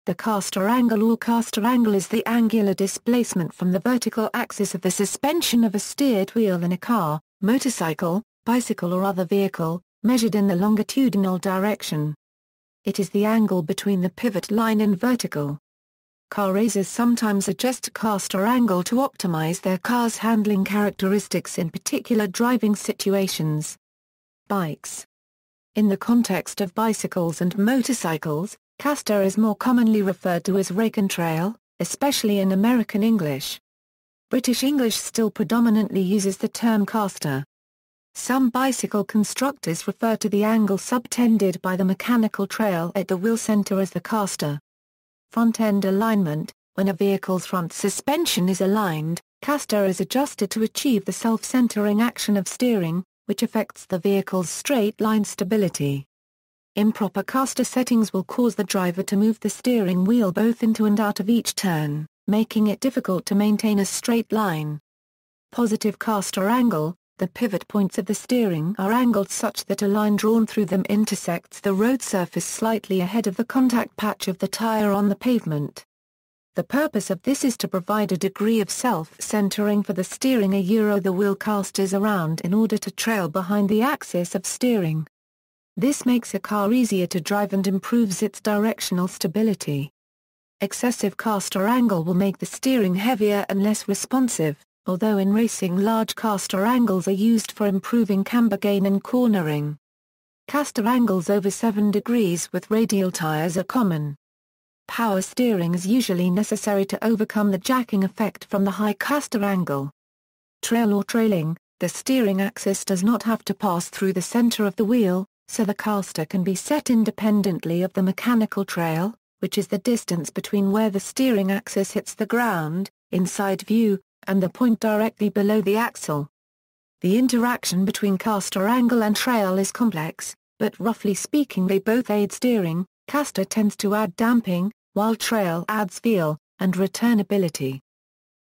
The castor angle is the angular displacement from the vertical axis of the suspension of a steered wheel in a car, motorcycle, bicycle or other vehicle, measured in the longitudinal direction. It is the angle between the pivot line and vertical. Car racers sometimes adjust castor angle to optimize their car's handling characteristics in particular driving situations. Bikes. In the context of bicycles and motorcycles, castor is more commonly referred to as rake and trail, especially in American English. British English still predominantly uses the term castor. Some bicycle constructors refer to the angle subtended by the mechanical trail at the wheel center as the castor. Front-end alignment. When a vehicle's front suspension is aligned, castor is adjusted to achieve the self-centering action of steering, which affects the vehicle's straight-line stability. Improper castor settings will cause the driver to move the steering wheel both into and out of each turn, making it difficult to maintain a straight line. Positive castor angle. The pivot points of the steering are angled such that a line drawn through them intersects the road surface slightly ahead of the contact patch of the tire on the pavement. The purpose of this is to provide a degree of self-centering for the steering. The wheel casters around in order to trail behind the axis of steering. This makes a car easier to drive and improves its directional stability. Excessive castor angle will make the steering heavier and less responsive, although in racing large castor angles are used for improving camber gain and cornering. Castor angles over 7 degrees with radial tires are common. Power steering is usually necessary to overcome the jacking effect from the high castor angle. Trail or trailing. The steering axis does not have to pass through the center of the wheel, so the castor can be set independently of the mechanical trail, which is the distance between where the steering axis hits the ground, inside view, and the point directly below the axle. The interaction between castor angle and trail is complex, but roughly speaking they both aid steering. Castor tends to add damping, while trail adds feel and returnability.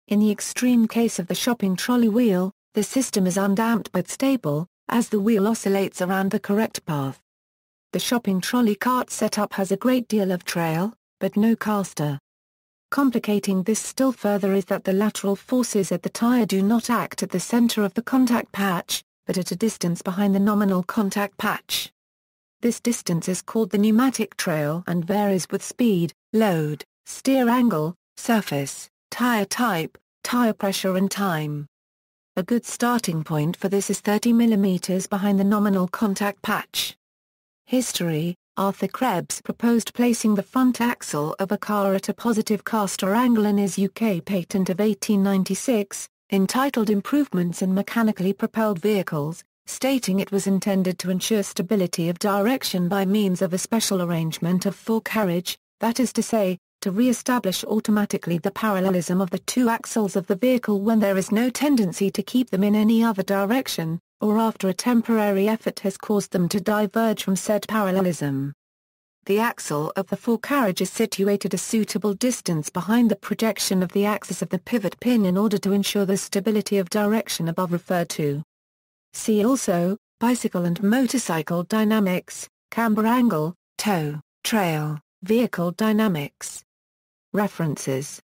In the extreme case of the shopping trolley wheel, the system is undamped but stable, as the wheel oscillates around the correct path. The shopping trolley cart setup has a great deal of trail, but no castor. Complicating this still further is that the lateral forces at the tire do not act at the center of the contact patch, but at a distance behind the nominal contact patch. This distance is called the pneumatic trail and varies with speed, load, steer angle, surface, tire type, tire pressure and time. A good starting point for this is 30 mm behind the nominal contact patch. History. Arthur Krebs proposed placing the front axle of a car at a positive castor angle in his UK patent of 1896, entitled Improvements in Mechanically Propelled Vehicles, stating it was intended to ensure stability of direction by means of a special arrangement of forecarriage, that is to say, to re-establish automatically the parallelism of the two axles of the vehicle when there is no tendency to keep them in any other direction, or after a temporary effort has caused them to diverge from said parallelism. The axle of the forecarriage is situated a suitable distance behind the projection of the axis of the pivot pin in order to ensure the stability of direction above referred to. See also, bicycle and motorcycle dynamics, camber angle, tow, trail, vehicle dynamics. References